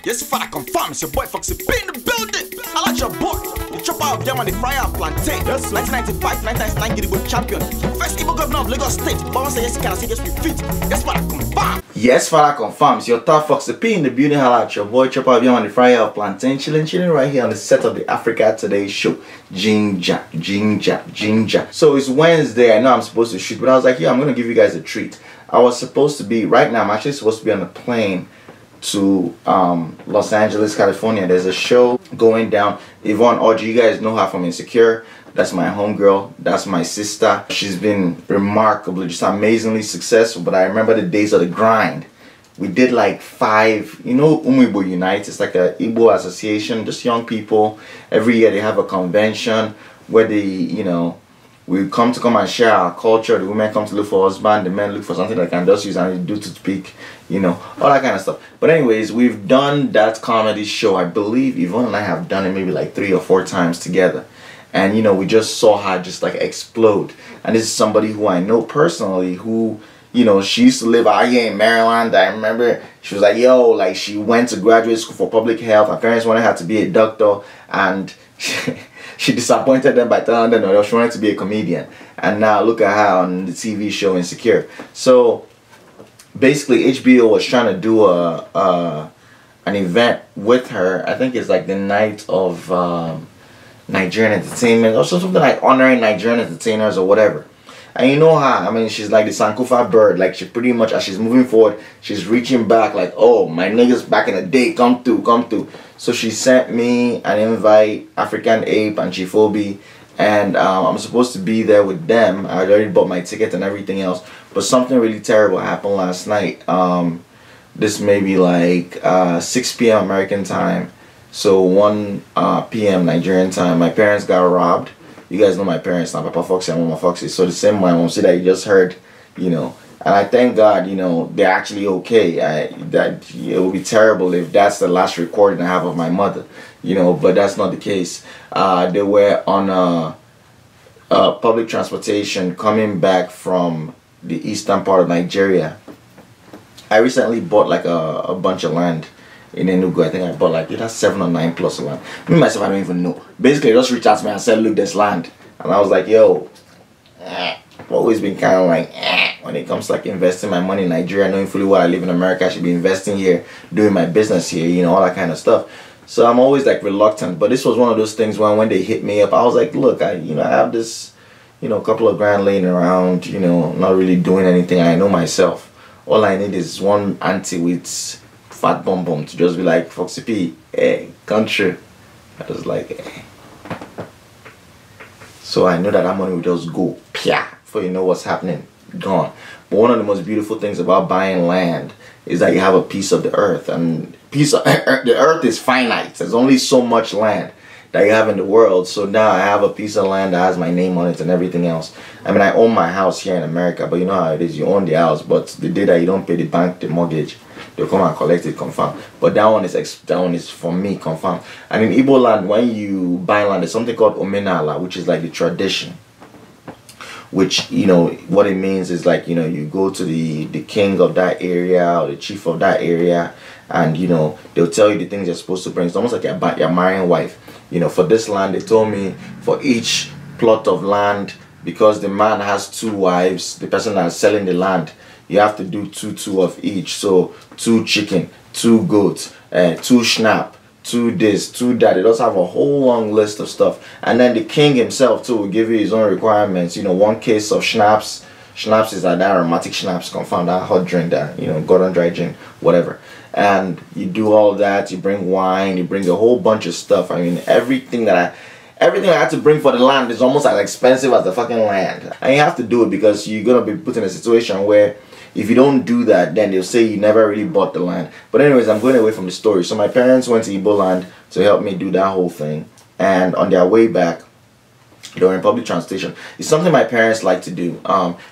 Yes, if I confirm, it's your boy Foxy P in the building. I like your boy. The chopper of them on the fryer and plantain. Yes, 1995, 1999 Gidigbo champion. First Igbo governor of Lagos State. But once I yes, can I say yes, we fit. Yes, for I confirm. Yes, for I confirm. It's your top Foxy P in the building. I like your boy, chopper of them on the fryer of plantain. Chilling right here on the set of the Africa Today show. Ginger. So it's Wednesday. I know I'm supposed to shoot, but I was like, yeah, I'm going to give you guys a treat. I was supposed to be, right now, I'm actually supposed to be on a plane to Los Angeles, California. There's a show going down. Yvonne Audrey, you guys know her from Insecure. That's my homegirl. That's my sister. She's been remarkably, just amazingly successful. But I remember the days of the grind. We did like 5, you know, Umibo Unite. It's like a Igbo association, just young people. Every year they have a convention where they, you know, we come and share our culture. The women come to look for husband, the men look for something they can just use and do to speak, you know, all that kind of stuff. But anyways, we've done that comedy show. I believe Yvonne and I have done it maybe like 3 or 4 times together. And you know, we just saw her just like explode. And this is somebody who I know personally who, you know, she used to live out here in Maryland. I remember she was like, yo, like she went to graduate school for public health. Her parents wanted her to be a doctor, and she disappointed them by telling them no, she wanted to be a comedian. And now look at her on the TV show Insecure. So basically HBO was trying to do an event with her. I think it's like the night of Nigerian entertainment or something like honoring Nigerian entertainers or whatever. And you know her, I mean, she's like the Sankofa bird. Like, she pretty much, as she's moving forward, she's reaching back like, oh, my niggas back in the day, come through. So she sent me an invite, African Ape and Chief Obi, and I'm supposed to be there with them. I already bought my ticket and everything else. But something really terrible happened last night. This may be like 6 p.m. American time, so 1 p.m. Nigerian time. My parents got robbed. You guys know my parents now, Papa Foxy and Mama Foxy. So the same my mom said that you just heard, you know. And I thank God, you know, they're actually okay. That it would be terrible if that's the last recording I have of my mother, you know. But that's not the case. They were on public transportation coming back from the eastern part of Nigeria. I recently bought like a bunch of land in Enugu. I think I bought like either 7 or 9 plots of land. Me myself, I don't even know. Basically, they just reached out to me and said, look, there's land. And I was like, yo, I've always been kind of like, when it comes to like investing my money in Nigeria, knowing fully well I live in America, I should be investing here, doing my business here, you know, all that kind of stuff. So I'm always like reluctant. But this was one of those things when they hit me up, I was like, look, I have this, you know, couple of grand laying around, you know, not really doing anything. I know myself. All I need is one auntie with fat bum to just be like, Foxy P, hey, country. I was like, hey. So I know that money will just go, pia, before you know what's happening, gone. But one of the most beautiful things about buying land is that you have a piece of the earth, and the earth is finite. There's only so much land that you have in the world. So now I have a piece of land that has my name on it and everything else. I mean, I own my house here in America, but you know how it is. You own the house, but the day that you don't pay the bank the mortgage, they'll come and collect it, confirm. But that one is for me, confirm. And in Igbo land, when you buy land, there's something called omenala, which is like the tradition. Which, you know, what it means is like, you know, you go to the king of that area or the chief of that area, and you know, they'll tell you the things you're supposed to bring. It's almost like you're marrying a wife. You know, for this land, they told me for each plot of land, because the man has 2 wives, the person that's selling the land, you have to do 2 of each. So 2 chicken, 2 goats, 2 schnapp, 2 this, 2 that. It does have a whole long list of stuff. And then the king himself too will give you his own requirements. You know, 1 case of schnapps. Schnapps is like that aromatic schnapps, confirmed, that hot drink, that, you know, Gordon dry gin, whatever. And you do all that. You bring wine. You bring a whole bunch of stuff. I mean, everything I had to bring for the land is almost as expensive as the fucking land. And you have to do it because you're gonna be put in a situation where if you don't do that, then they'll say you never really bought the land. But anyways, I'm going away from the story. So my parents went to Igbo land to help me do that whole thing. And on their way back, they were in public transportation. It's something my parents like to do.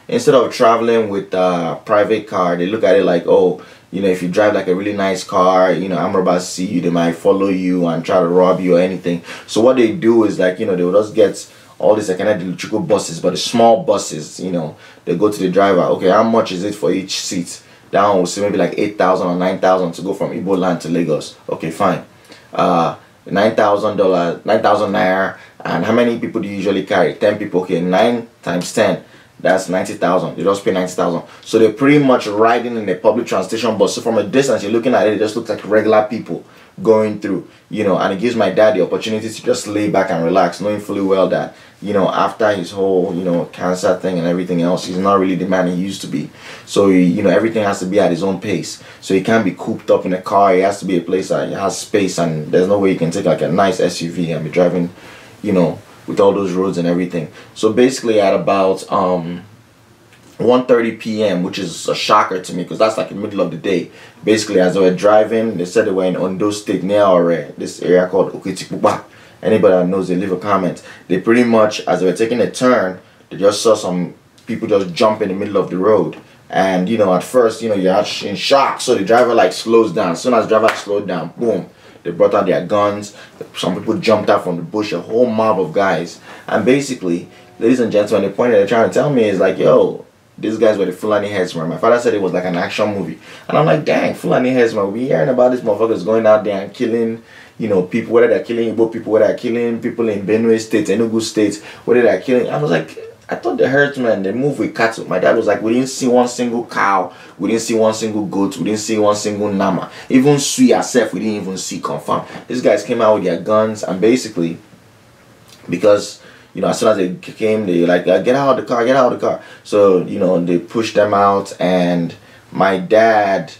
Instead of traveling with a private car, they look at it like, oh, you know, if you drive like a really nice car, you know, I'm about to see you, they might follow you and try to rob you or anything. So what they do is like, you know, they will just get all these kind of electrical buses, but the small buses, you know, they go to the driver. Okay, how much is it for each seat? That one will say maybe like 8,000 or 9,000 to go from Igbo land to Lagos. Okay, fine. $9,000, 9,000 naira. And how many people do you usually carry? 10 people. Okay, 9 times 10. That's 90,000. You just pay 90,000. So they're pretty much riding in a public transportation bus. So from a distance, you're looking at it, it just looks like regular people going through, you know, and it gives my dad the opportunity to just lay back and relax, knowing fully well that, you know, after his whole, you know, cancer thing and everything else, he's not really the man he used to be. So, you know, everything has to be at his own pace. So he can't be cooped up in a car. He has to be a place that has space, and there's no way you can take like a nice SUV and be driving, you know, with all those roads and everything. So basically at about 1:30 p.m., which is a shocker to me because that's like the middle of the day. Basically, as they were driving, they said they were in Ondo State near this area called Okitipupa. Anybody that knows, they leave a comment. They pretty much, as they were taking a turn, they just saw some people just jump in the middle of the road. And, you know, at first, you know, you're in shock. So the driver like slows down. As soon as the driver slowed down, boom, they brought out their guns. Some people jumped out from the bush, a whole mob of guys. And basically, ladies and gentlemen, the point that they're trying to tell me is like, yo, these guys were the Fulani Herdsmen. My father said it was like an action movie. And I'm like, dang, Fulani Herdsmen. We hearing about these motherfuckers going out there and killing, you know, people, whether they're killing Igbo people, whether they're killing people in Benue State, Enugu State, whether they're killing. I was like, I thought the herdsmen, they move with cattle. My dad was like, we didn't see one single cow. We didn't see one single goat. We didn't see one single nama. Even Sui herself, we didn't even see confirmed. These guys came out with their guns, and basically, because, you know, as soon as they came, they like, get out of the car, get out of the car. So, you know, they pushed them out, and my dad,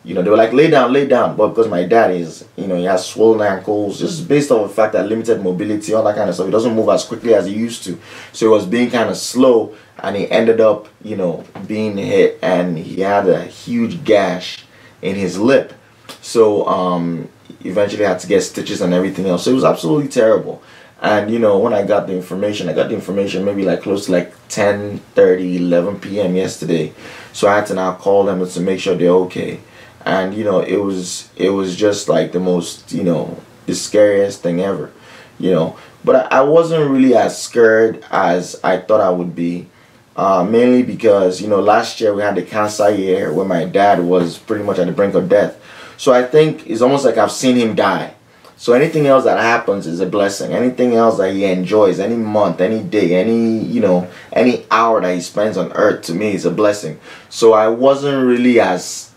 you know, they were like, lay down, lay down. But because my dad is, you know, he has swollen ankles, just based on the fact that limited mobility, all that kind of stuff, he doesn't move as quickly as he used to. So he was being kind of slow, and he ended up, you know, being hit, and he had a huge gash in his lip. So, eventually had to get stitches and everything else. So it was absolutely terrible. And, you know, when I got the information maybe like close to like 10:30, 11 p.m. yesterday. So I had to now call them to make sure they're okay. And, you know, it was just like the most, you know, the scariest thing ever, you know. But I wasn't really as scared as I thought I would be. Mainly because, you know, last year we had the cancer year where my dad was pretty much at the brink of death. So I think it's almost like I've seen him die. So anything else that happens is a blessing. Anything else that he enjoys, any month, any day, any, you know, any hour that he spends on earth, to me is a blessing. So I wasn't really as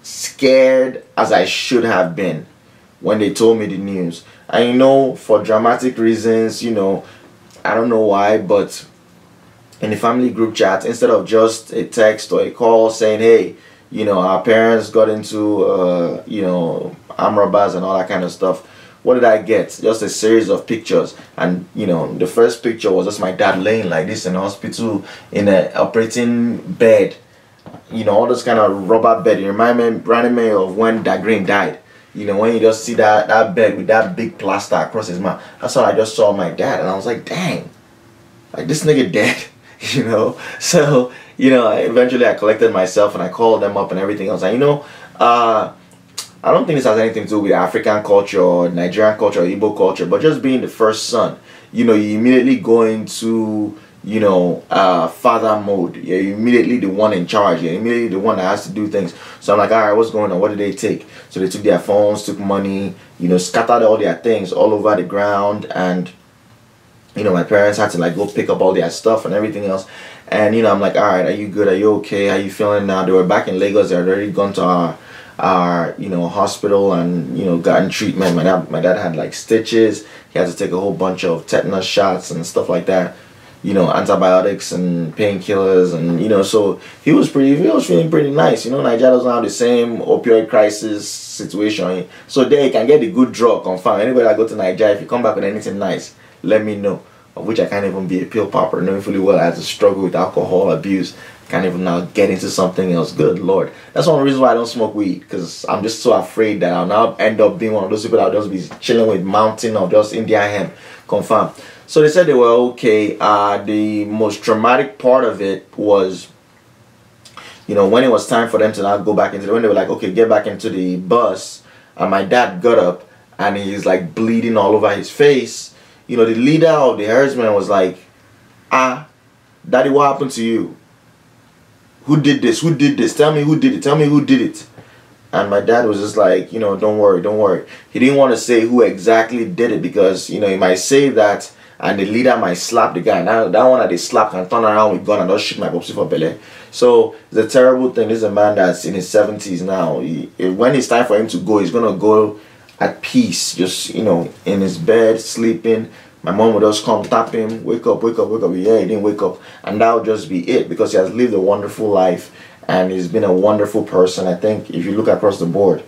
scared as I should have been when they told me the news. And, you know, for dramatic reasons, you know, I don't know why, but in the family group chat, instead of just a text or a call saying, hey, you know, our parents got into, you know, arm robbers and all that kind of stuff, what did I get? Just a series of pictures. And, you know, the first picture was just my dad laying like this in the hospital in an operating bed. You know, all those kind of rubber bed. It reminded me of when Dagreen died. You know, when you just see that bed with that big plaster across his mouth. That's how I just saw my dad. And I was like, dang, like this nigga dead. You know, so, you know, eventually I collected myself and I called them up and everything else. And, you know, I don't think this has anything to do with African culture or Nigerian culture or Igbo culture, but just being the first son, you know, you immediately go into, you know, father mode. You're immediately the one in charge. You're immediately the one that has to do things. So I'm like, all right, what's going on? What did they take? So they took their phones, took money, you know, scattered all their things all over the ground. And, you know, my parents had to like go pick up all their stuff and everything else. And, you know, I'm like, all right, are you good? Are you okay? How you feeling now? They were back in Lagos. They had already gone to our you know, hospital and, you know, gotten treatment. My dad had like stitches. He had to take a whole bunch of tetanus shots and stuff like that. You know, antibiotics and painkillers, and, you know, so he was feeling pretty nice. You know, Nigeria doesn't have the same opioid crisis situation. So there you can get the good drug confirmed. Anybody that go to Nigeria, if you come back with anything nice, let me know. Of which I can't even be a pill popper, knowing fully well I had to struggle with alcohol abuse. Can't even now get into something else. Good Lord. That's one of the reasons why I don't smoke weed, because I'm just so afraid that I'll now end up being one of those people that'll just be chilling with mountain of just India hemp. Confirmed. So they said they were okay. The most traumatic part of it was, you know, when it was time for them to now go back into when they were like, okay, get back into the bus, and my dad got up and he's like bleeding all over his face. You know, the leader of the herdsmen was like, Daddy, what happened to you? who did this? Who did this? Tell me who did it. Tell me who did it. And my dad was just like, you know, don't worry, don't worry. He didn't want to say who exactly did it because, you know, he might say that and the leader might slap the guy. Now, that one that they slapped and turn around with gun and just shoot my popsy for belly. So, it's a terrible thing. This is a man that's in his 70s now. When it's time for him to go, he's going to go at peace, just, you know, in his bed, sleeping. My mom would just come, tap him, wake up, wake up, wake up. Yeah, he didn't wake up. And that would just be it because he has lived a wonderful life. And he's been a wonderful person. I think if you look across the board,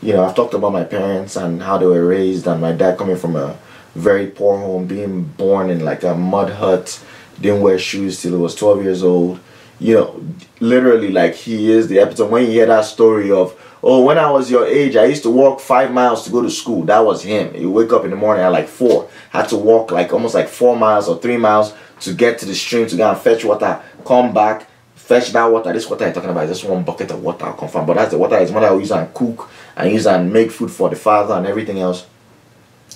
you know, I've talked about my parents and how they were raised, and my dad coming from a very poor home, being born in like a mud hut, didn't wear shoes till he was 12 years old. You know, literally, like, he is the epitome. When you hear that story of, oh, when I was your age, I used to walk 5 miles to go to school. That was him. You wake up in the morning at like 4, had to walk like almost like 4 miles or 3 miles to get to the stream to go and fetch water, come back, fetch that water. This water I'm talking about is just one bucket of water, I'll confirm. But that's the water his mother will use and cook and use and make food for the father and everything else.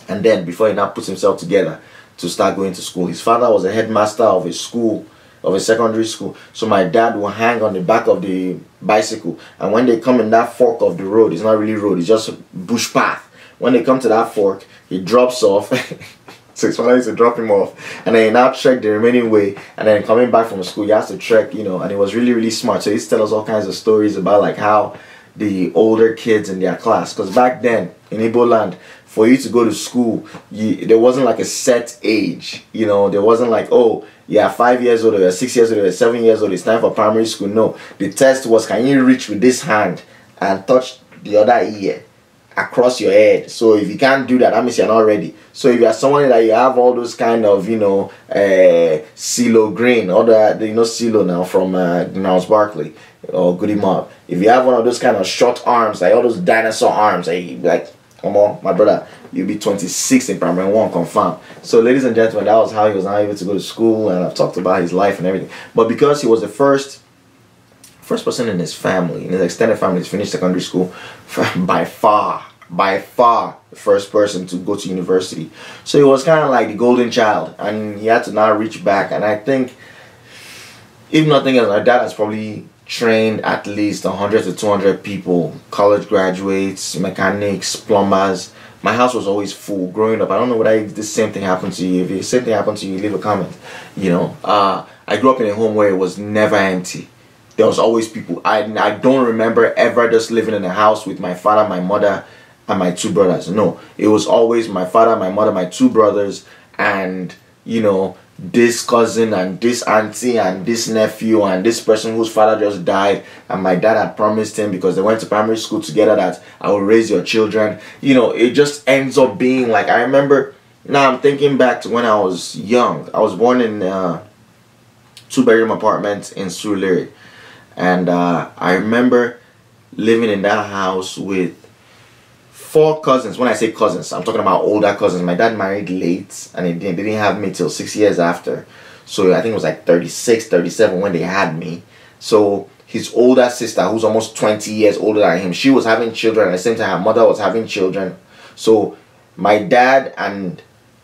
And then before he now puts himself together to start going to school. His father was a headmaster of a school, of a secondary school. So my dad will hang on the back of the bicycle. And when they come in that fork of the road, it's not really road, it's just bush path. When they come to that fork, he drops off. So his father used to drop him off, and then he now trek the remaining way, and then coming back from school, he has to trek, you know, and he was really, really smart. So he used to tell us all kinds of stories about like how the older kids in their class, because back then in Igbo land, for you to go to school, there wasn't like a set age, you know, there wasn't like, oh, yeah, 5 years old, or 6 years old, or 7 years old, it's time for primary school. No, the test was, can you reach with this hand and touch the other ear across your head? So if you can't do that, that means you're not ready. So if you're someone that you have all those kind of, you know, CeeLo Green, or the, you know, CeeLo now from Gnarls Barkley or Goody Mob. If you have one of those kind of short arms, like all those dinosaur arms, like, come on, my brother, you'll be 26 in primary 1, confirm. So ladies and gentlemen, that was how he was not able to go to school, and I've talked about his life and everything. But because he was the first person in his family, in his extended family, to finish secondary school, by far the first person to go to university. So he was kind of like the golden child, and he had to now reach back. And I think, if nothing else, my dad has probably trained at least 100 to 200 people, college graduates, mechanics, plumbers. My house was always full growing up. I don't know whether the same thing happened to you. If the same thing happened to you, leave a comment. You know, I grew up in a home where it was never empty. There was always people. I don't remember ever just living in a house with my father, my mother, and my 2 brothers. No, it was always my father, my mother, my 2 brothers, and, you know, this cousin and this auntie and this nephew and this person whose father just died, and my dad had promised him, because they went to primary school together, that I will raise your children. You know, it just ends up being like, I remember, now I'm thinking back to when I was young. I was born in a 2-bedroom apartment in Surulere, and I remember living in that house with 4 cousins. When I say cousins, I'm talking about older cousins. My dad married late, and they didn't have me till 6 years after. So I think it was like 36, 37 when they had me. So his older sister, who's almost 20 years older than him, she was having children. At the same time, her mother was having children. So my dad and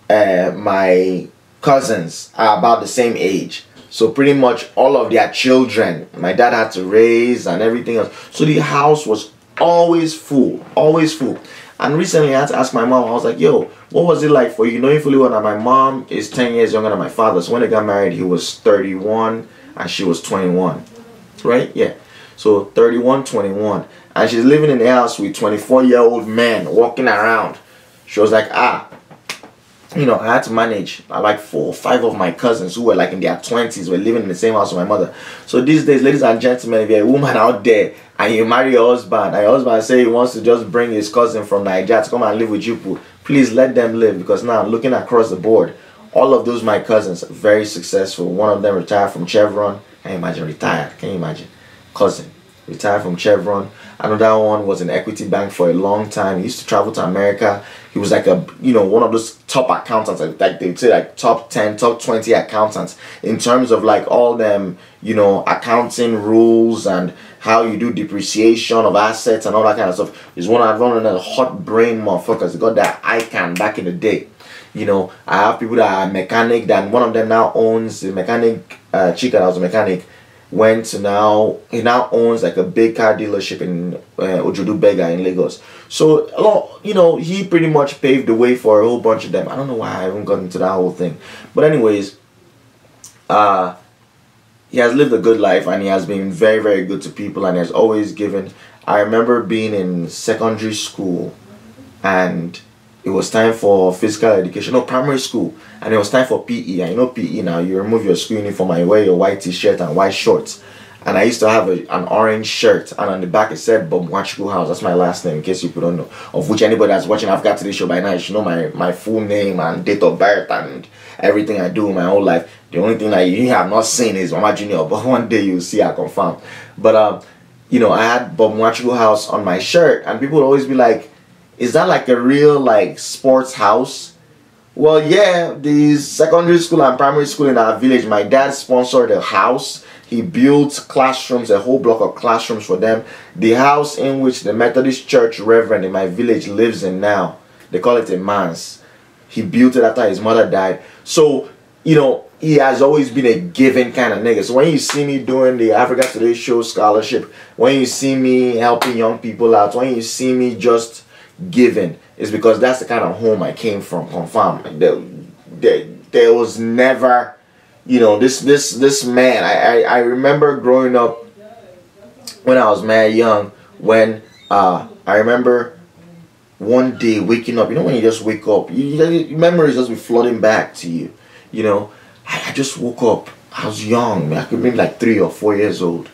my cousins are about the same age. So pretty much all of their children, my dad had to raise and everything else. So the house was always full, always full. And recently I had to ask my mom, I was like, yo, what was it like for you? Knowing fully well that my mom is 10 years younger than my father. So when they got married, he was 31 and she was 21. Right? Yeah. So 31, 21. And she's living in the house with 24-year-old men walking around. She was like, you know, I had to manage like 4 or 5 of my cousins who were like in their 20s, were living in the same house with my mother. So these days, ladies and gentlemen, if you're a woman out there and you marry your husband, and your husband say he wants to just bring his cousin from Nigeria to come and live with you, please let them live. Because now I'm looking across the board, all of those my cousins are very successful. One of them retired from Chevron. Can you imagine? Retired. Can you imagine? Cousin retired from Chevron. Another one was in Equity Bank for a long time. He used to travel to America. He was like a, you know, one of those top accountants, like they'd say like top 10, top 20 accountants in terms of like all them, you know, accounting rules and how you do depreciation of assets and all that kind of stuff. He's one of the hot brain motherfuckers. He got that ICANN back in the day. You know, I have people that are mechanic, that one of them now owns the mechanic, chica that was a mechanic, went to he now owns like a big car dealership in Ojodu Bega in Lagos. So a lot, you know, he pretty much paved the way for a whole bunch of them. I don't know why I haven't gotten into that whole thing, but anyways, he has lived a good life, and he has been very, very good to people, and he has always given. I remember being in secondary school, and it was time for physical education, no, primary school, and it was time for PE. And you know PE now, you remove your school uniform and you wear your white t-shirt and white shorts. And I used to have an orange shirt, and on the back it said Bob Mwachukwu House. That's my last name, in case you don't know. Of which anybody that's watching AfricaTodayShow by now, you should know my full name and date of birth and everything I do in my whole life. The only thing that you have not seen is Mama Junior, but one day you'll see, I confirm. But you know, I had Bob Mwachukwu House on my shirt, and people would always be like, is that like a real like sports house? Well, yeah, the secondary school and primary school in our village, my dad sponsored a house. He built classrooms, a whole block of classrooms for them. The house in which the Methodist Church Reverend in my village lives in now, they call it a manse. He built it after his mother died. So, you know, he has always been a giving kind of nigga. So when you see me doing the Africa Today Show scholarship, when you see me helping young people out, when you see me just giving, it's because that's the kind of home I came from. Confirm. There was never, you know, this man. I remember growing up when I was mad young. When I remember one day waking up. You know, when you just wake up, memories just be flooding back to you. You know, I just woke up. I was young. I could be like 3 or 4 years old,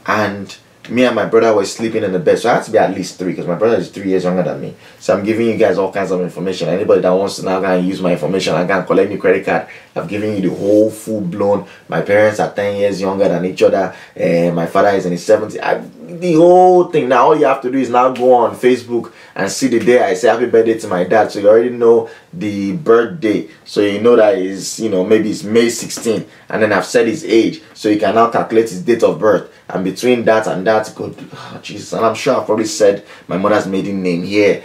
and me and my brother were sleeping in the bed. So I had to be at least 3, because my brother is 3 years younger than me. So I'm giving you guys all kinds of information. Anybody that wants to now go and use my information and go and collect me credit card, I've given you the whole full blown. My parents are 10 years younger than each other. My father is in his 70s. The whole thing. Now all you have to do is now go on Facebook and see the day I say happy birthday to my dad. So you already know the birthday. So you know that is, you know, maybe it's May 16. And then I've said his age. So you can now calculate his date of birth. And between that and that, Jesus. And I'm sure I've probably said my mother's maiden name here.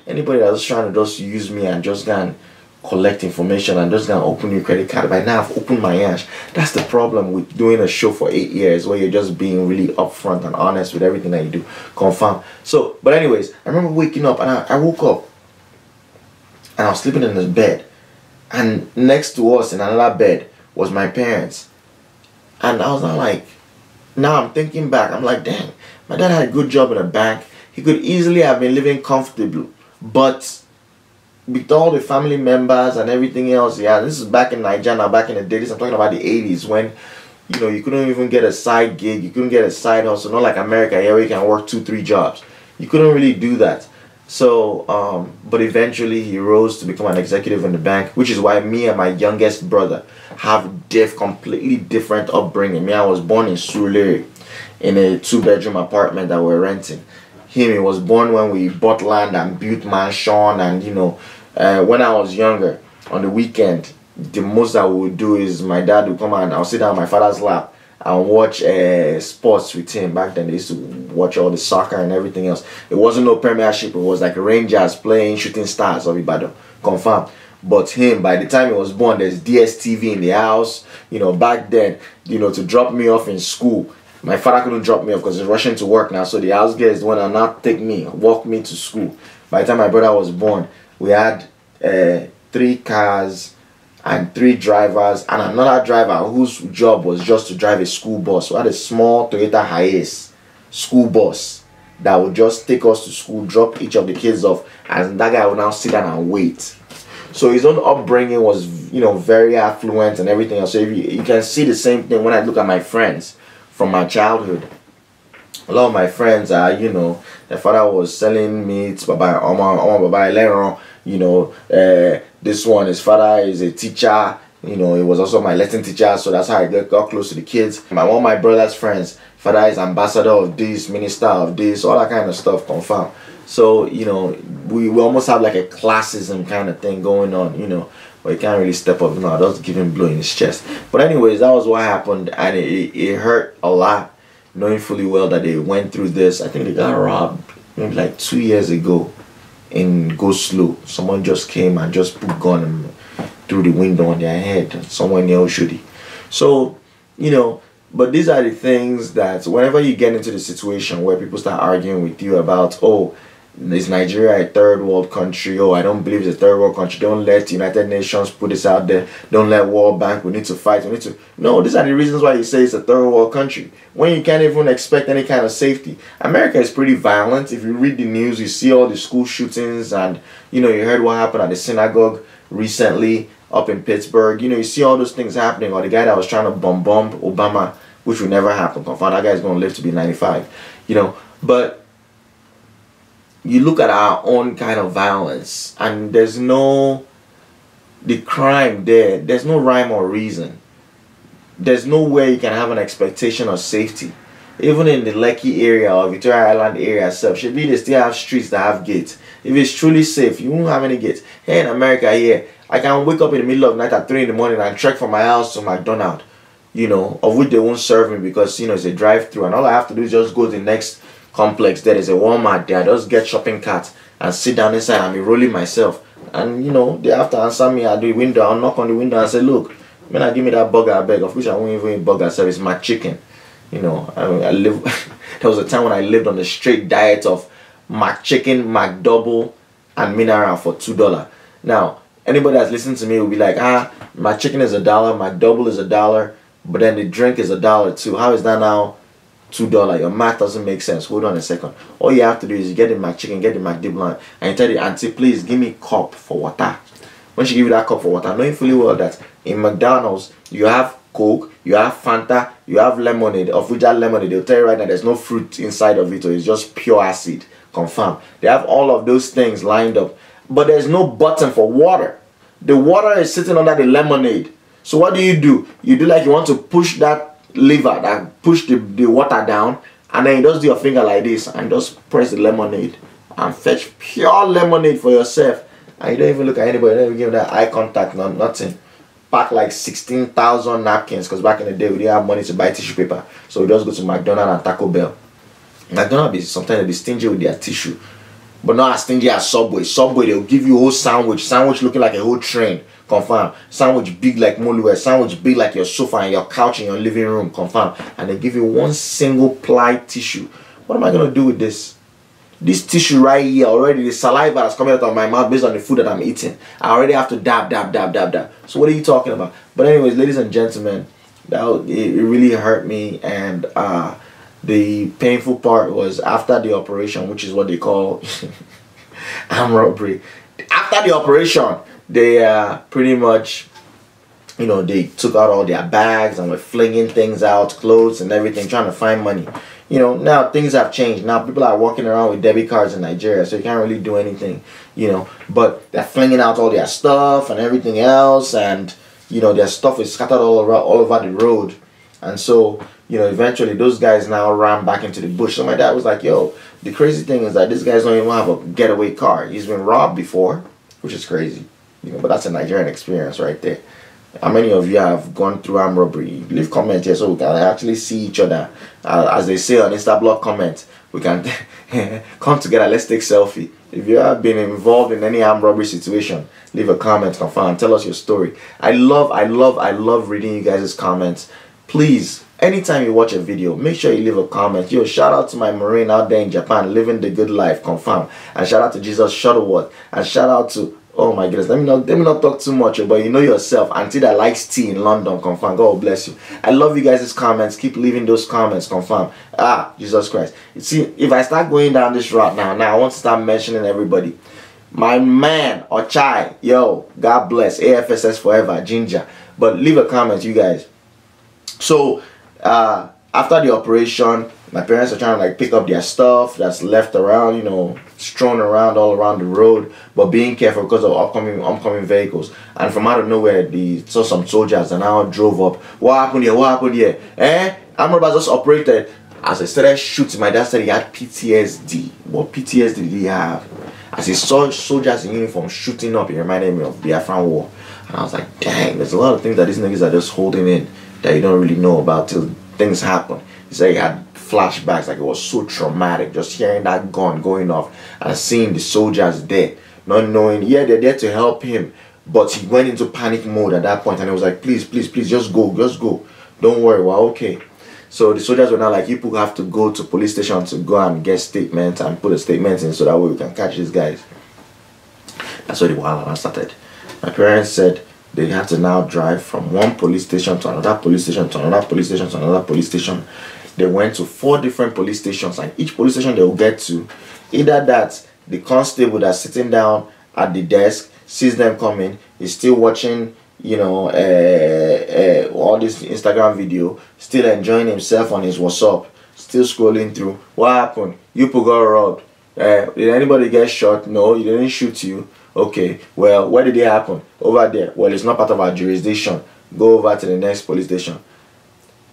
Anybody that's trying to just use me and just go and collect information and just gonna open your credit card, by now I've opened my ass. That's the problem with doing a show for 8 years, where you're just being really upfront and honest with everything that you do. Confirm. So, but anyways, I remember waking up, and I woke up and I was sleeping in this bed, and next to us in another bed was my parents. And I was not like, now I'm thinking back, I'm like, dang, my dad had a good job in a bank. He could easily have been living comfortably, but with all the family members and everything else, yeah, this is back in Nigeria now, back in the days, I'm talking about the 80s, when, you know, you couldn't even get a side gig, you couldn't get a side hustle, not like America here where you can work 2-3 jobs. You couldn't really do that. So, but eventually he rose to become an executive in the bank, which is why me and my youngest brother have completely different upbringing. Me, I was born in Surulere in a 2-bedroom apartment that we're renting. Him, he was born when we bought land and built mansion, and you know, when I was younger, on the weekend, the most that we would do is my dad would come and I'll sit down on my father's lap and watch sports with him. Back then they used to watch all the soccer and everything else. It wasn't no Premiership, it was like Rangers playing Shooting Stars of Ibadan. Confirm. But him, by the time he was born, there's DSTV in the house. You know, back then, you know, to drop me off in school, my father couldn't drop me off because he's rushing to work now. So the house girls went and not take me, walk me to school. By the time my brother was born, we had 3 cars and 3 drivers and another driver whose job was just to drive a school bus. We had a small Toyota Hiace school bus that would just take us to school, drop each of the kids off, and that guy would now sit down and wait. So his own upbringing was, you know, very affluent and everything else. So if you can see the same thing when I look at my friends from my childhood. A lot of my friends are, you know, their father was selling meat, you know, this one, his father is a teacher, you know, he was also my lesson teacher, so that's how I got close to the kids. One of my brother's friends, father is ambassador of this, minister of this, all that kind of stuff, confirm. So, you know, we almost have like a classism kind of thing going on, you know, but he can't really step up, you know, just give him blow in his chest. But anyways, that was what happened, and it hurt a lot, knowing fully well that they went through this. I think they got robbed maybe like 2 years ago in Go Slow. Someone just came and just put gun through the window on their head somewhere near Oshodi. So, you know, But these are the things that whenever you get into the situation where people start arguing with you about, oh, is Nigeria a third world country? Oh, I don't believe it's a third world country. Don't let United Nations put this out there. Don't let World Bank. We need to fight. We need to. No, these are the reasons why you say it's a third world country. When you can't even expect any kind of safety. America is pretty violent. If you read the news, you see all the school shootings, and you heard what happened at the synagogue recently up in Pittsburgh. You see all those things happening. Or the guy that was trying to bomb Obama, which will never happen. Confirm that guy's going to live to be 95. But you look at our own kind of violence, and there's the crime there. There's no rhyme or reason. There's no way you can have an expectation of safety. Even in the Lekki area or Victoria Island area itself, should be they still have streets that have gates. If it's truly safe, you won't have any gates. Here in America, here, I can wake up in the middle of the night at 3 in the morning and trek from my house to McDonald's, of which they won't serve me because, it's a drive-through, and all I have to do is just go to the next complex. There is a Walmart there. I just get shopping carts and sit down inside and be rolling myself. And they have to answer me at the window. I'll knock on the window and say, look, man, give me that burger I beg, of which I won't even eat burger service, my chicken. I live there was a time when I lived on a straight diet of McChicken, McDouble, and mineral for $2. Now, anybody that's listening to me will be like, McChicken is $1, McDouble is $1, but then the drink is $1 too. How is that now $2? Your math doesn't make sense. Hold on a second. All you have to do is you get the McChicken, get the McDouble, and you tell the auntie, please give me a cup for water. When she give you that cup for water, knowing fully well that in McDonald's you have Coke, you have Fanta, you have lemonade, of which that lemonade, they'll tell you right now there's no fruit inside of it, or it's just pure acid. Confirm. They have all of those things lined up, but there's no button for water. The water is sitting under the lemonade. So what do? You do like you want to push that lever that push the water down, and then you just do your finger like this and just press the lemonade and fetch pure lemonade for yourself, and you don't even look at anybody. You don't even give them that eye contact, nothing. Pack like 16,000 napkins, because back in the day we didn't have money to buy tissue paper, so we just go to McDonald's and Taco Bell. McDonald's sometimes they be stingy with their tissue, but not as stingy as Subway. Subway, they'll give you a whole sandwich looking like a whole train. Confirm. Sandwich big like Moluwe, sandwich big like your sofa and your couch in your living room. Confirm. And they give you one single ply tissue. What am I gonna do with this? This tissue right here already, the saliva that's coming out of my mouth based on the food that I'm eating, I already have to dab. So what are you talking about? But anyways, ladies and gentlemen, it really hurt me, and the painful part was after the operation, which is what they call armed robbery. After the operation, they pretty much, they took out all their bags and were flinging things out, clothes and everything, trying to find money. Now things have changed. Now people are walking around with debit cards in Nigeria, so you can't really do anything, but they're flinging out all their stuff and everything else, and their stuff is scattered all over the road. And so eventually those guys now ran back into the bush. So my dad was like, yo, the crazy thing is that these guys don't even have a getaway car. He's been robbed before, which is crazy, but that's a Nigerian experience right there. How many of you have gone through armed robbery? Leave comment here so we can actually see each other. As they say on Instablog comment, we can come together, let's take selfie. If you have been involved in any armed robbery situation, leave a comment, confirm, and tell us your story. I love reading you guys' comments. Please, anytime you watch a video, make sure you leave a comment. Yo, shout out to my Marine out there in Japan living the good life, confirm. And shout out to Jesus Shuttleworth. And shout out to, oh my goodness, let me not talk too much, but you know yourself, auntie that likes tea in London, confirm. God bless you. I love you guys' comments. Keep leaving those comments, confirm. Jesus Christ. You see, if I start going down this route now I want to start mentioning everybody. My man, Ochai, yo, God bless. AFSS forever, Ginger. But leave a comment, you guys. So, after the operation, my parents are trying to pick up their stuff that's left around, strewn around all around the road, but being careful because of oncoming vehicles. And from out of nowhere, they saw some soldiers and now drove up. What happened here? Armed robbers just operated. As I started shooting, my dad said he had PTSD. What PTSD did he have? As he saw soldiers in uniform shooting up, it reminded me of the Biafran War. And I was like, dang, there's a lot of things that these niggas are just holding in that you don't really know about till things happen. He said he had flashbacks, like it was so traumatic, just hearing that gun going off and seeing the soldiers there, not knowing, they're there to help him, but he went into panic mode at that point, and he was like, please, just go, don't worry, we're okay. So the soldiers were now like, you people have to go to police station to go and get statements and put a statement in so that way we can catch these guys. That's where the wahala started. My parents said they had to now drive from one police station to another police station to another police station to another police station. They went to 4 different police stations, and each police station they will get to, either that the constable that's sitting down at the desk sees them coming, is still watching, you know, all this Instagram video, still enjoying himself on his WhatsApp, still scrolling through. What happened? You people got robbed. Did anybody get shot? No, you didn't shoot you. Okay, well, where did it happen? Over there. Well, it's not part of our jurisdiction. Go over to the next police station.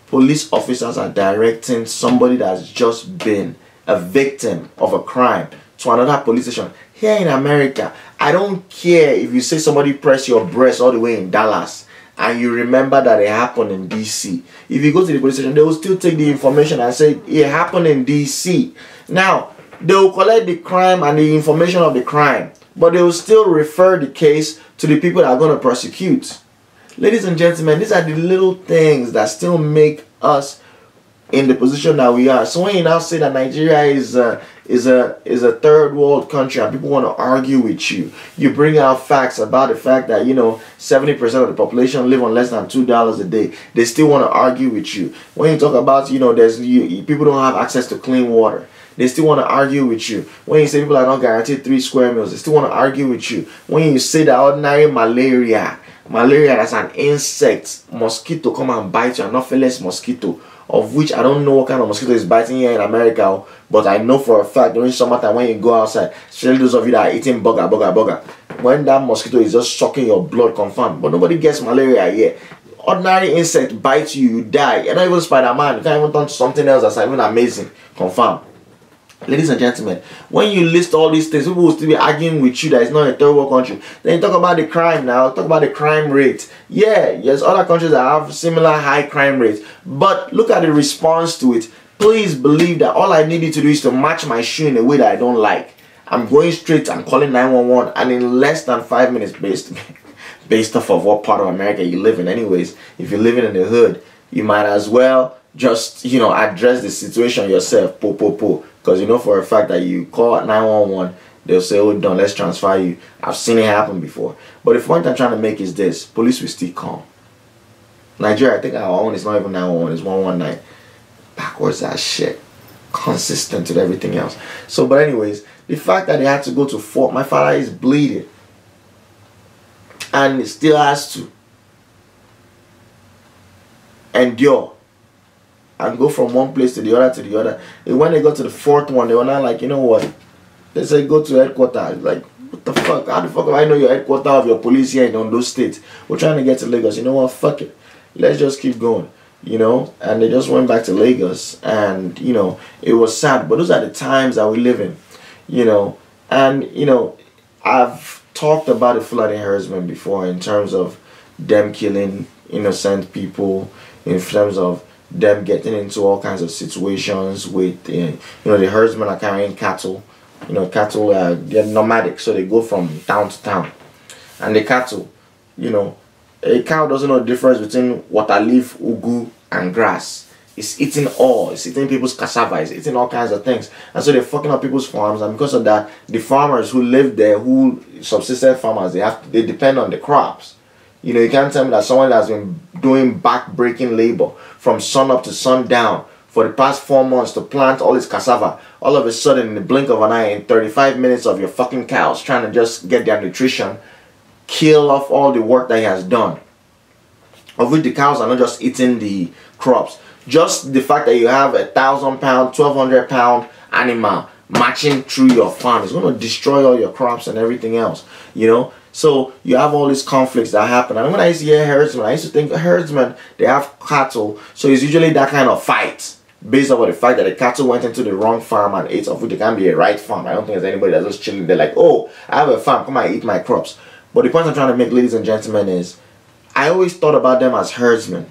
Police officers are directing somebody that's just been a victim of a crime to another police station. Here in America, I don't care if you say somebody press your breast all the way in Dallas and you remember that it happened in DC. If you go to the police station, they will still take the information and say it happened in DC. Now, they will collect the crime and the information of the crime, but they will still refer the case to the people that are going to prosecute. Ladies and gentlemen, these are the little things that still make us in the position that we are. So when you now say that Nigeria is a third world country and people want to argue with you, you bring out facts about the fact that, you know, 70% of the population live on less than $2 a day. They still want to argue with you. When you talk about, you know, people don't have access to clean water, they still want to argue with you. When you say people are not guaranteed 3 square meals, they still want to argue with you. When you say that ordinary malaria that's an insect, mosquito come and bite you, Anopheles mosquito, of which I don't know what kind of mosquito is biting here in America, but I know for a fact during summertime when you go outside, especially those of you that are eating burger, when that mosquito is just sucking your blood, confirmed. But nobody gets malaria here. Ordinary insect bites you, you die. You're not even Spider-Man. You can't even turn to something else that's even amazing, confirmed. Ladies and gentlemen, when you list all these things, people will still be arguing with you that it's not a third world country. Then you talk about the crime now, talk about the crime rate. Yeah, yes, other countries that have similar high crime rates. But look at the response to it. Please believe that all I need you to do is to match my shoe in a way that I don't like. I'm going straight and calling 911, and in less than 5 minutes, based off of what part of America you live in anyways, if you're living in the hood, you might as well just, you know, address the situation yourself, because you know for a fact that you call 911, they'll say, oh, done, let's transfer you. I've seen it happen before. But the point I'm trying to make is this: police will still come. Nigeria, I think our own is not even 911, it's 119. Backwards as shit. Consistent with everything else. So, but anyways, the fact that they had to go to 4, my father is bleeding. And he still has to endure and go from one place to the other. And when they got to the 4th one, they were not like, you know what? They said go to headquarters. Like, what the fuck? How the fuck do I know your headquarters of your police here in Ondo State? We're trying to get to Lagos. You know what? Fuck it. Let's just keep going. You know? And they just went back to Lagos. And, you know, it was sad. But those are the times that we live in. You know? And, you know, I've talked about the Fulani Herdsmen before in terms of them killing innocent people, in terms of them getting into all kinds of situations with, you know, the herdsmen are carrying cattle. You know, cattle, they're nomadic, so they go from town to town. And the cattle, you know, a cow doesn't know the difference between water leaf, ugu, and grass. It's eating all. It's eating people's cassava. It's eating all kinds of things. And so they're fucking up people's farms. And because of that, the farmers who live there, who subsistence farmers, they depend on the crops. You know, you can't tell me that someone that's been doing back-breaking labor from sun up to sundown for the past 4 months to plant all his cassava, all of a sudden in the blink of an eye, in 35 minutes of your fucking cows trying to just get their nutrition, kill off all the work that he has done. Of which the cows are not just eating the crops. Just the fact that you have 1,000-pound, 1,200-pound animal marching through your farm is going to destroy all your crops and everything else, you know. So you have all these conflicts that happen. And when I used to hear herdsmen, I used to think herdsmen, they have cattle. So it's usually that kind of fight based on the fact that the cattle went into the wrong farm and ate, of which it can be a right farm. I don't think there's anybody that's just chilling there like, oh, I have a farm, come and eat my crops. But the point I'm trying to make, ladies and gentlemen, is I always thought about them as herdsmen.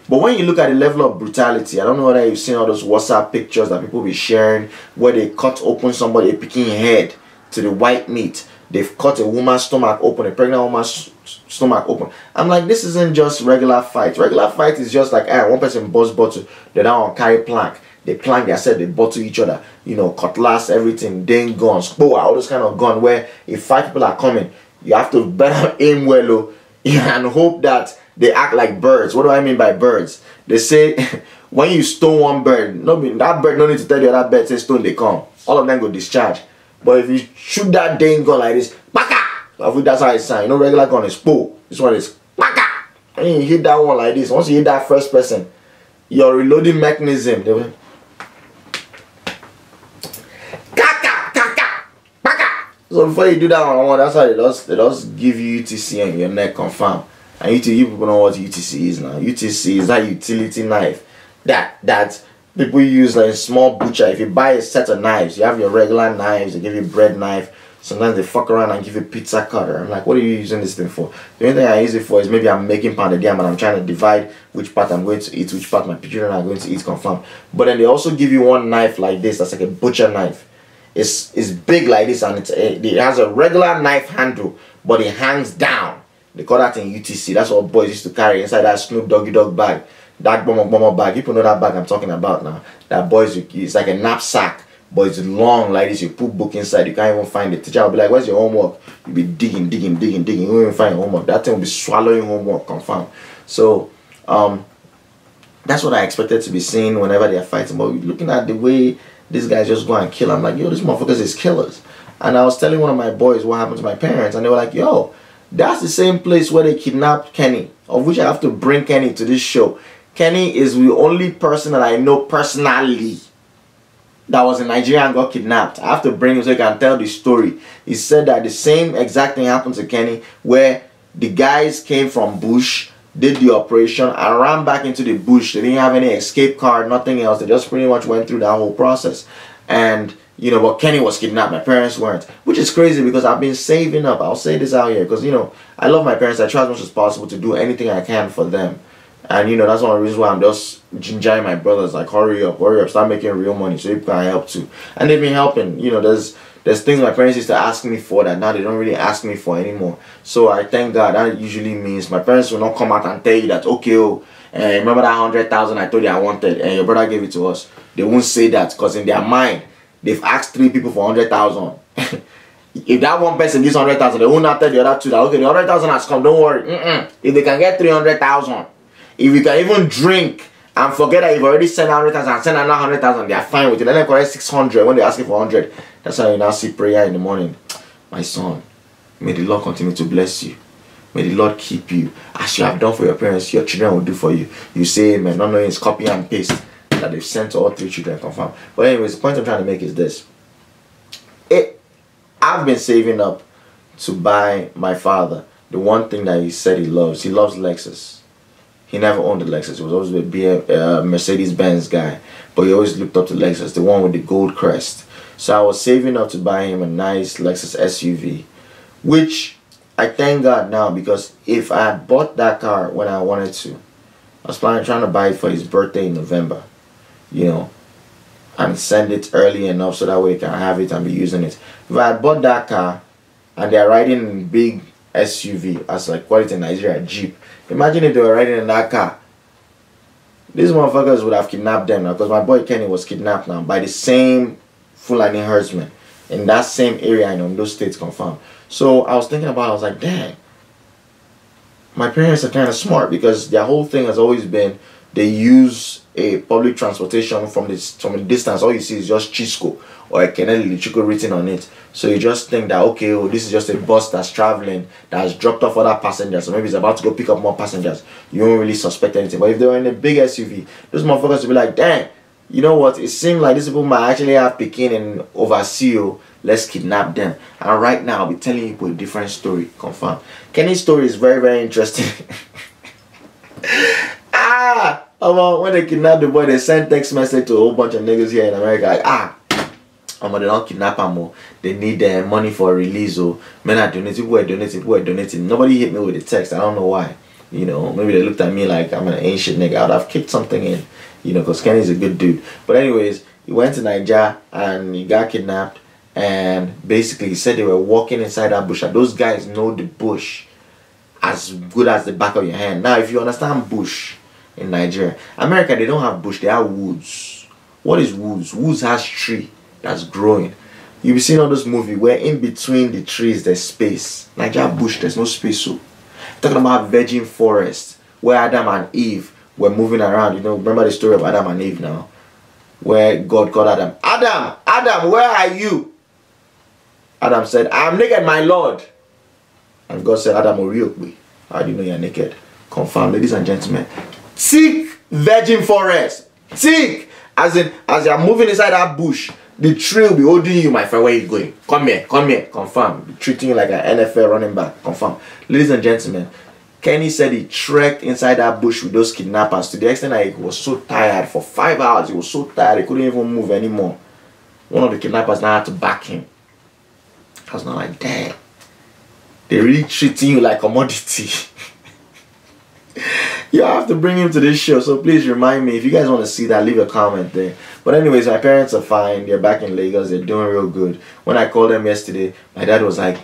But when you look at the level of brutality, I don't know whether you've seen all those WhatsApp pictures that people be sharing where they cut open somebody, a picking head to the white meat. They've cut a woman's stomach open, a pregnant woman's stomach open. I'm like, this isn't just regular fight. Regular fight is just like, one person bust bottle, the other one carry plank. They plank, they said they bottle each other. You know, cutlass, everything, then guns, all those kind of gun where if 5 people are coming, you have to better aim well, and hope that they act like birds. What do I mean by birds? They say when you stone one bird, that bird no need to tell the other bird say stone they come. All of them go discharge. But if you shoot that dang gun like this, baka! I think that's how it sounds. You know, regular gun is po. This one is baka! And you hit that one like this. Once you hit that first person, your reloading mechanism, they will so before you do that one, that's how they just give you UTC and your neck confirm. And you people know what UTC is now. UTC is that utility knife that people use like a small butcher. If you buy a set of knives, you have your regular knives, they give you bread knife. Sometimes they fuck around and give you pizza cutter. I'm like, what are you using this thing for? The only thing I use it for is maybe I'm making pounded yam and I'm trying to divide which part I'm going to eat, which part my children are going to eat, confirm. But then they also give you one knife like this, that's like a butcher knife. It's big like this, and it has a regular knife handle, but it hangs down. They call that in UTC. That's what boys used to carry inside that Snoop Doggy Dog bag, that bomber bag. People know that bag I'm talking about now. That boys, it's like a knapsack, but it's long like this. You put book inside, you can't even find it. Teacher will be like, "Where's your homework?" You'll be digging. You won't even find your homework. That thing will be swallowing homework, confirm. So that's what I expected to be seeing whenever they are fighting. But looking at the way these guys just go and kill, I'm like, yo, these motherfuckers is killers. And I was telling one of my boys what happened to my parents, and they were like, yo, that's the same place where they kidnapped Kenny, of which I have to bring Kenny to this show. Kenny is the only person that I know personally that was in Nigeria and got kidnapped. I have to bring him so he can tell the story. He said that the same exact thing happened to Kenny, where the guys came from bush, did the operation and ran back into the bush. They didn't have any escape card, nothing else. They just pretty much went through that whole process. And you know, but Kenny was kidnapped. My parents weren't, which is crazy because I've been saving up. I'll say this out here because, you know, I love my parents. I try as much as possible to do anything I can for them. And, you know, that's one of the reasons why I'm just gingering my brothers, like, hurry up, start making real money so you can help too. And they've been helping. You know, there's things my parents used to ask me for that now they don't really ask me for anymore. So I thank God. That usually means my parents will not come out and tell you that, okay, remember that 100,000 I told you I wanted and your brother gave it to us. They won't say that because in their mind, they've asked 3 people for 100,000. If that one person gives 100,000, they won't not tell the other 2 that, okay, the 100,000 has come, don't worry. If they can get 300,000, if you can even drink and forget that you've already sent 100,000 and send another 100,000, they are fine with it. Let them collect 600 when they ask you for 100. That's how you now see prayer in the morning. My son, may the Lord continue to bless you. May the Lord keep you. As you have done for your parents, your children will do for you. You say amen, not knowing it's copy and paste that they've sent to all 3 children, confirm. But anyways, the point I'm trying to make is this. I've been saving up to buy my father the one thing that he said he loves. He loves Lexus. He never owned a Lexus. He was always a Mercedes-Benz guy. But he always looked up to Lexus, the one with the gold crest. So I was saving up to buy him a nice Lexus SUV, which I thank God now, because if I had bought that car when I wanted to, I was trying to buy it for his birthday in November, you know, and send it early enough so that way I can have it and be using it. If I had bought that car and they're riding in big SUV, as like call it in Nigeria, Jeep, imagine if they were riding in that car. These motherfuckers would have kidnapped them now, because my boy Kenny was kidnapped now by the same Fulani Herdsmen in that same area in Ondo State, confirmed. So I was thinking about it, I was like, dang, my parents are kind of smart, because their whole thing has always been they use a public transportation from a distance. All you see is just Chisco or a Kenele Chico written on it. So you just think that, okay, oh, this is just a bus that's traveling, that has dropped off other passengers, or maybe it's about to go pick up more passengers. You don't really suspect anything. But if they were in a big SUV, those motherfuckers would be like, dang, you know what, it seemed like these people might actually have Pekin and oversee. Let's kidnap them. And right now I'll be telling you a different story, confirm. Kenny's story is very, very interesting. When they kidnapped the boy, they sent text message to a whole bunch of niggas here in America, like, they don't kidnap him more. They need money for release. Or men are donating, people are donating. Nobody hit me with the text. I don't know why. You know, maybe they looked at me like I'm an ancient nigga. I'd have kicked something in, you know, because Kenny's a good dude. But anyways, he went to Nigeria and he got kidnapped. And basically he said they were walking inside that bush. And those guys know the bush. as good as the back of your hand. Now, if you understand bush in Nigeria, America, they don't have bush, they have woods. What is woods? Woods has tree that's growing. You've seen all those movies where in between the trees there's space. Nigeria bush, there's no space. So talking about virgin forest where Adam and Eve were moving around. You know, remember the story of Adam and Eve now, where God called Adam, Adam, where are you? Adam said, I am naked, my Lord. And God said, Adam, how do you know you're naked? Confirm, ladies and gentlemen. Thick virgin forest. Thick. As you're moving inside that bush, the tree will be holding you, my friend. Where are you going? Come here. Confirm. Treating you like an NFL running back. Confirm. Ladies and gentlemen, Kenny said he trekked inside that bush with those kidnappers to the extent that he was so tired for 5 hours. He was so tired he couldn't even move anymore. One of the kidnappers now had to back him. I was not like, damn. They're really treating you like a commodity. You have to bring him to this show, so please remind me. If you guys want to see that, leave a comment there. But anyways, my parents are fine. They're back in Lagos. They're doing real good. When I called them yesterday, my dad was like,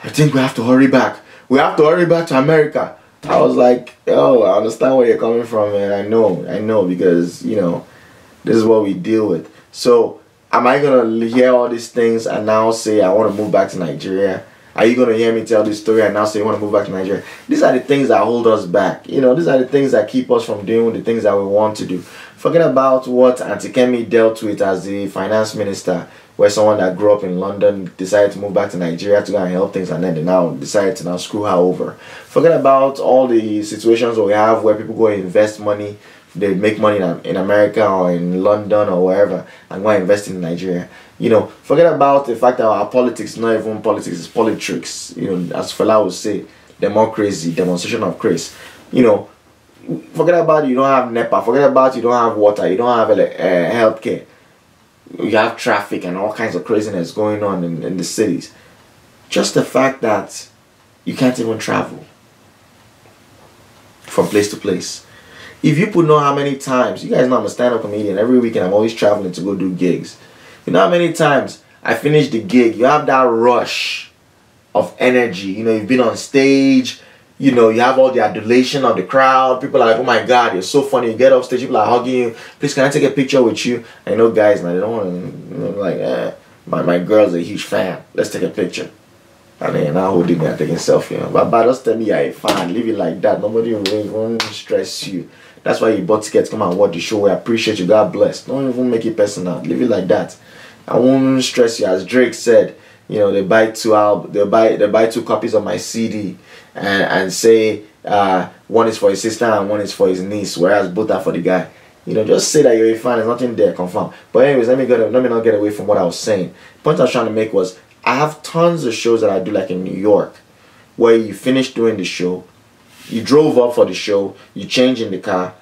I think we have to hurry back. We have to hurry back to America. I was like, oh, I understand where you're coming from, man. I know, because, you know, this is what we deal with. So, am I going to hear all these things and now say I want to move back to Nigeria? Are you going to hear me tell this story and now say you want to move back to Nigeria? These are the things that hold us back. You know, these are the things that keep us from doing the things that we want to do. Forget about what Auntie Kemi dealt with as the finance minister, where someone that grew up in London decided to move back to Nigeria to go and help things, and then they now decided to now screw her over. Forget about all the situations we have where people go and invest money. They make money in America or in London or wherever and go and invest in Nigeria. You know, forget about the fact that our politics is not even politics, it's politics. You know, as Fela would say, democracy, demonstration of grace. You know, forget about you don't have NEPA, forget about you don't have water, you don't have healthcare. You have traffic and all kinds of craziness going on in the cities. Just the fact that you can't even travel from place to place. If you put know how many times, you guys know I'm a stand-up comedian, every weekend I'm always traveling to go do gigs. You know how many times I finish the gig, you have that rush of energy. You know, you've been on stage, you know, you have all the adulation of the crowd. People are like, oh my God, you're so funny. You get off stage, people are hugging you. Please, can I take a picture with you? And you know, guys, now they don't want to, you know, like, my girl's a huge fan. Let's take a picture. And then now holding me and taking selfie. You know? But just tell me you're a fan. Leave it like that. Nobody will stress you. That's why you bought tickets. Come and watch the show. We appreciate you. God bless. Don't even make it personal. Leave it like that. I won't stress you. As Drake said, you know, they buy two copies of my CD and say one is for his sister and one is for his niece, whereas both are for the guy. You know, just say that you're a fan. There's nothing there, confirm. But anyways, let me not get away from what I was saying. The point I was trying to make was I have tons of shows that I do, like in New York, where you finish doing the show, you drove up for the show, you change in the car.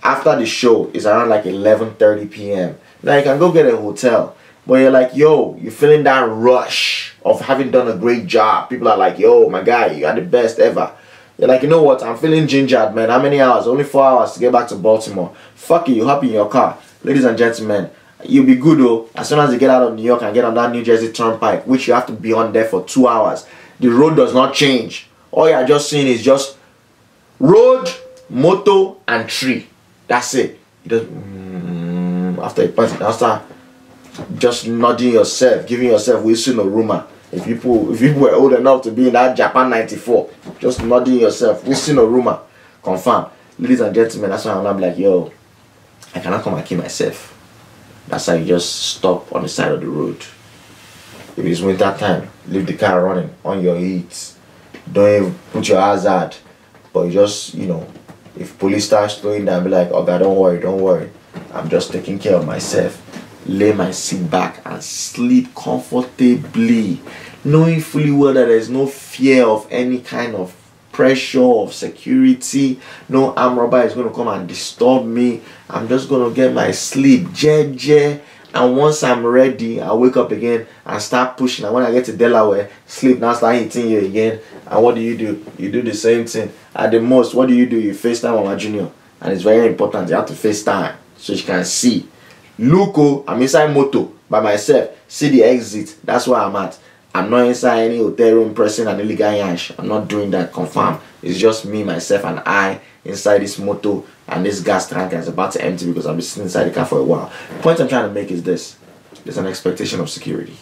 After the show, it's around like 11:30 p.m. Now you can go get a hotel. But you're like, yo, you're feeling that rush of having done a great job. People are like, yo, my guy, you are the best ever. You're like, you know what? I'm feeling gingered, man. How many hours? Only 4 hours to get back to Baltimore. Fuck it, you hop in your car. Ladies and gentlemen, you'll be good though. As soon as you get out of New York and get on that New Jersey Turnpike, which you have to be on there for 2 hours, the road does not change. All you're just seeing is just road, motor, and tree. That's it. You just, after you pass it, after just nodding yourself, giving yourself whistle no rumor. If people were old enough to be in that Japan 94, just nodding yourself, whistle no rumor. Confirm. Ladies and gentlemen, that's why I'm not like, yo, I cannot come and kill myself. That's how you just stop on the side of the road. If it's winter time, leave the car running on your heat. Don't even put your hazard. But you just, you know, if police start slowing down, be like, oh God, don't worry. I'm just taking care of myself. Lay my seat back and sleep comfortably, knowing fully well that there's no fear of any kind of pressure of security. No armed robber is going to come and disturb me. I'm just going to get my sleep, jeje. And once I'm ready, I wake up again and start pushing. And when I get to Delaware, sleep now start hitting you again. And what do? You do the same thing. At the most, what do? You FaceTime Mama Junior. And it's very important. You have to FaceTime so she can see. Look, I'm inside moto by myself. See the exit. That's where I'm at. I'm not inside any hotel room pressing an illegal yash. I'm not doing that, confirm. It's just me, myself, and I inside this motor, and this gas tank is about to empty because I've been sitting inside the car for a while. The point I'm trying to make is this. There's an expectation of security.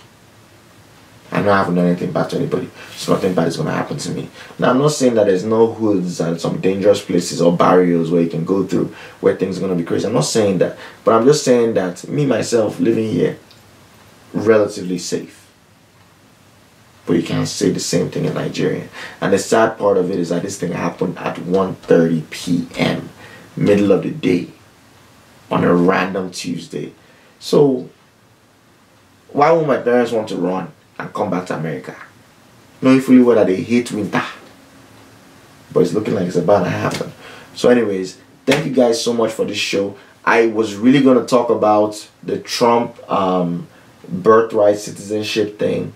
I know I haven't done anything bad to anybody, so nothing bad is going to happen to me. Now, I'm not saying that there's no hoods and some dangerous places or barriers where you can go through where things are going to be crazy. I'm not saying that, but I'm just saying that me, myself, living here, relatively safe. But you can't say the same thing in Nigeria. And the sad part of it is that this thing happened at 1:30 p.m. middle of the day on a random Tuesday. So why would my parents want to run and come back to America, knowing fully well that they hate winter? But it's looking like it's about to happen. So anyways, thank you guys so much for this show. I was really going to talk about the Trump birthright citizenship thing,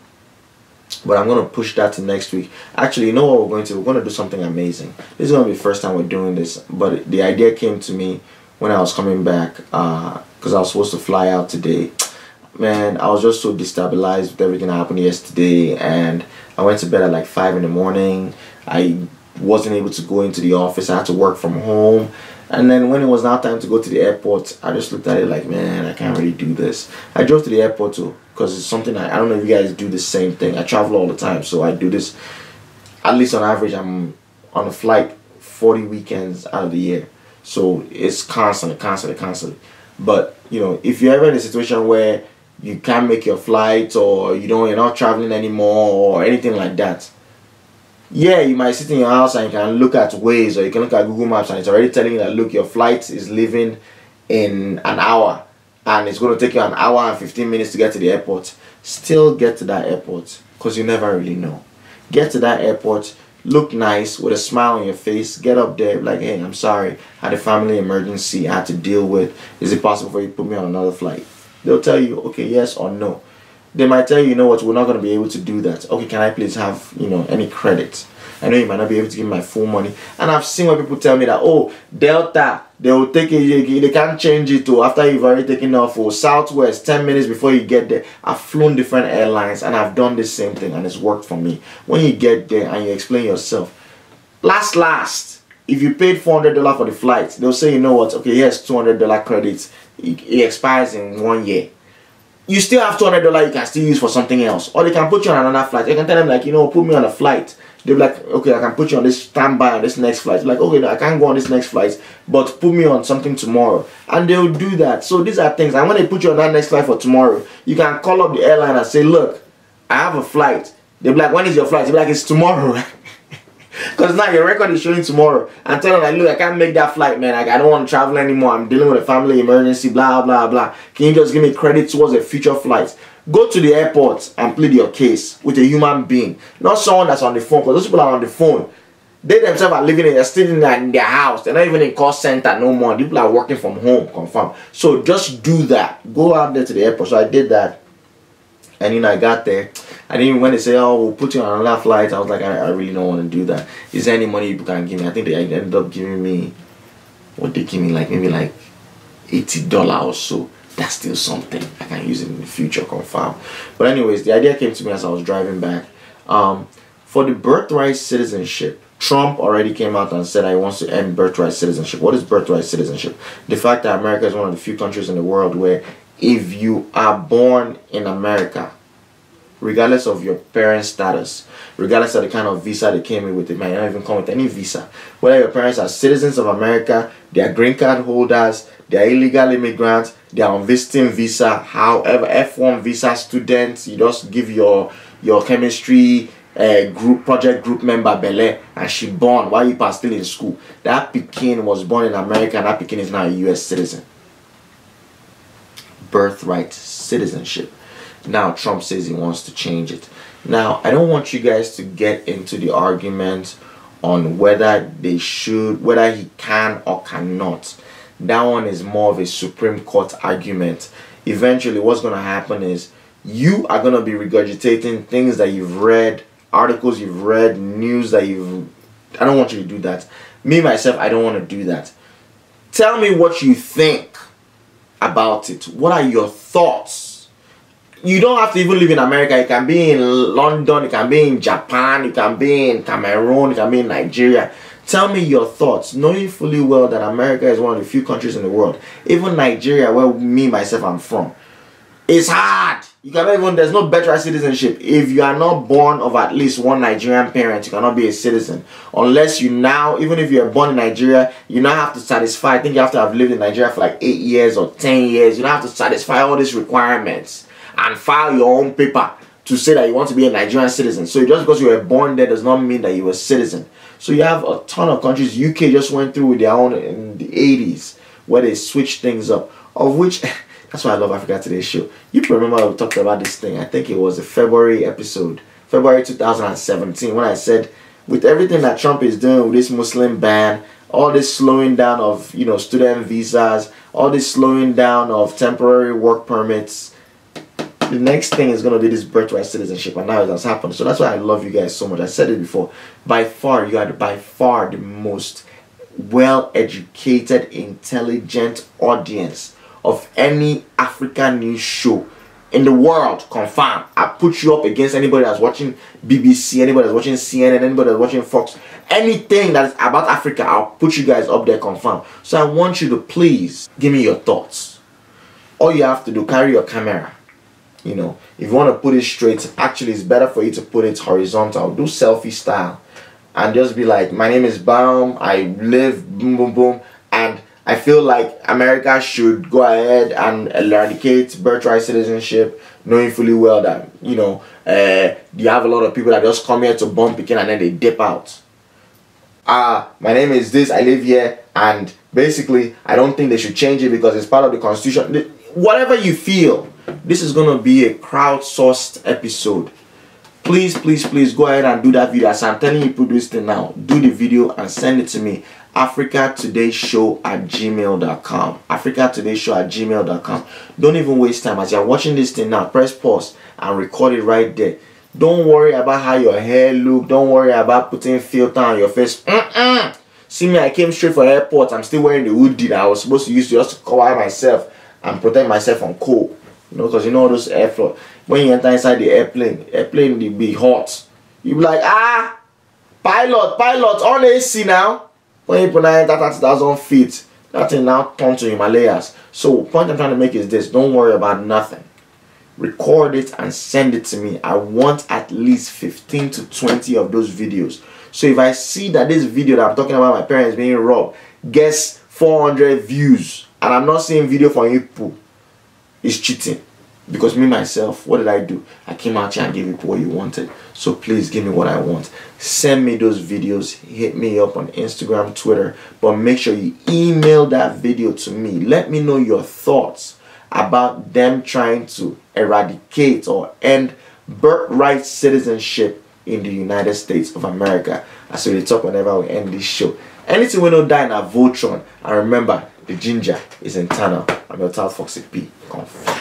but I'm going to push that to next week. Actually, you know what we're going to do? We're going to do something amazing. This is going to be the first time we're doing this, but the idea came to me when I was coming back, because I was supposed to fly out today. Man, I was just so destabilized with everything that happened yesterday, and I went to bed at like 5 in the morning. I wasn't able to go into the office. I had to work from home. And then when it was now time to go to the airport, I just looked at it like, man, I can't really do this. I drove to the airport too, because it's something I don't know if you guys do the same thing. I travel all the time, so I do this. At least on average, I'm on a flight 40 weekends out of the year. So it's constantly. But, you know, if you're ever in a situation where you can't make your flight, or you're not traveling anymore or anything like that, yeah, you might sit in your house and you can look at Waze, or you can look at Google Maps, and it's already telling you that, look, your flight is leaving in an hour and it's going to take you an hour and 15 minutes to get to the airport. Still get to that airport, because you never really know. Get to that airport, look nice with a smile on your face, get up there like, hey, I'm sorry, I had a family emergency I had to deal with. Is it possible for you to put me on another flight? They'll tell you, okay, yes or no. They might tell you, you know what, we're not going to be able to do that. Okay, can I please have, any credit? I know you might not be able to give me my full money. And I've seen where people tell me that, oh, Delta, they will take it, they can't change it to after you've already taken off, or Southwest, 10 minutes before you get there. I've flown different airlines and I've done the same thing, and it's worked for me. When you get there and you explain yourself, last, if you paid $400 for the flight, they'll say, you know what, okay, here's $200 credits. It expires in 1 year. You still have $200 you can still use for something else. Or they can put you on another flight. You can tell them, like, put me on a flight. They'll be like, okay, I can put you on this standby on this next flight. Like, okay, I can't go on this next flight, but put me on something tomorrow. And they'll do that. So these are things. And when they put you on that next flight for tomorrow, you can call up the airline and say, look, I have a flight. They'll be like, when is your flight? They'll be like, it's tomorrow. Because now your record is showing tomorrow. And tell them, like, look, I can't make that flight, man. Like, I don't want to travel anymore. I'm dealing with a family emergency, blah, blah, blah. Can you just give me credit towards a future flight? Go to the airport and plead your case with a human being. Not someone that's on the phone. Because those people are on the phone. They themselves are living they're still in their house. They're not even in call center no more. People are working from home, confirm. So just do that. Go out there to the airport. So I did that. And I got there. And then when they say, oh, we'll put you on another flight, I was like, I really don't want to do that. Is there any money you can give me? I think they ended up giving me, what they give me, like maybe like $80 or so. That's still something. I can use it in the future, confirm. But anyways, the idea came to me as I was driving back. For the birthright citizenship, Trump already came out and said he wants to end birthright citizenship. What is birthright citizenship? The fact that America is one of the few countries in the world where if you are born in America, regardless of your parents' status, regardless of the kind of visa they came in with, it might not even come with any visa. Whether your parents are citizens of America, they are green card holders, they are illegal immigrants, they are on visiting visa, however, F1 visa students, you just give your chemistry project group member Bele, and she born while you are still in school. That Pekin was born in America, and that Pekin is now a US citizen. Birthright citizenship. Now Trump says he wants to change it. Now I don't want you guys to get into the argument on whether they should, whether he can or cannot. That one is more of a Supreme Court argument. Eventually what's going to happen is you are going to be regurgitating things that you've read, articles you've read, news that I don't want you to do that. Me myself, I don't want to do that. Tell me what you think about it. What are your thoughts? You don't have to even live in America. You can be in London, you can be in Japan, you can be in Cameroon, you can be in Nigeria. Tell me your thoughts, knowing fully well that America is one of the few countries in the world, even Nigeria, where myself I'm from. It's hard. You cannot even, there's no birthright citizenship. If you are not born of at least one Nigerian parent, you cannot be a citizen. Unless you now, even if you are born in Nigeria, you now have to satisfy, I think you have to have lived in Nigeria for like 8 years or 10 years. You now have to satisfy all these requirements and file your own paper to say that you want to be a Nigerian citizen. So just because you were born there does not mean that you were a citizen. So you have a ton of countries. UK just went through with their own in the 80s where they switched things up, of which... That's why I love Africa Today's show. You remember we talked about this thing. I think it was a February episode, February 2017, when I said, with everything that Trump is doing with this Muslim ban, all this slowing down of, you know, student visas, all this slowing down of temporary work permits, the next thing is going to be this birthright citizenship, and now it has happened. So that's why I love you guys so much. I said it before. By far, you are by far the most well-educated, intelligent audience of any African news show in the world. Confirm. I put you up against anybody that's watching BBC, anybody that's watching CNN, anybody that's watching Fox. Anything that is about Africa, I'll put you guys up there. Confirm. So I want you to please give me your thoughts. All you have to do, carry your camera. You know, if you want to put it straight, actually it's better for you to put it horizontal. Do selfie style and just be like, my name is Baum, I live boom boom boom, and I feel like America should go ahead and eradicate birthright citizenship, knowing fully well that, you know, you have a lot of people that just come here to bump again and then they dip out. My name is this, I live here, and basically I don't think they should change it because it's part of the Constitution. Whatever you feel, this is going to be a crowdsourced episode. Please, please, please go ahead and do that video. As I'm telling you, put this thing now. Do the video and send it to me. AfricaTodayShow@gmail.com. AfricaTodayShow@gmail.com. Don't even waste time. As you're watching this thing now, press pause and record it right there. Don't worry about how your hair look. Don't worry about putting filter on your face. See me, I came straight for airport. I'm still wearing the hoodie that I was supposed to use just to cover myself and protect myself from cold. You know, because you know those airflow. When you enter inside the airplane will be hot. You be like, pilot, on AC now. When you put that 30,000 feet, that thing now turn to Himalayas. So point I'm trying to make is this: don't worry about nothing. Record it and send it to me. I want at least 15 to 20 of those videos. So if I see that this video that I'm talking about my parents being robbed gets 400 views and I'm not seeing video from you, it's cheating. Because me myself, what did I do? I came out here and gave you what you wanted. So please give me what I want. Send me those videos. Hit me up on Instagram, Twitter. But make sure you email that video to me. Let me know your thoughts about them trying to eradicate or end birthright citizenship in the United States of America. As we talk whenever we end this show. Anything we don't die in a Voltron. And remember, the ginger is internal. I'm your Tal Foxy P. Confirm.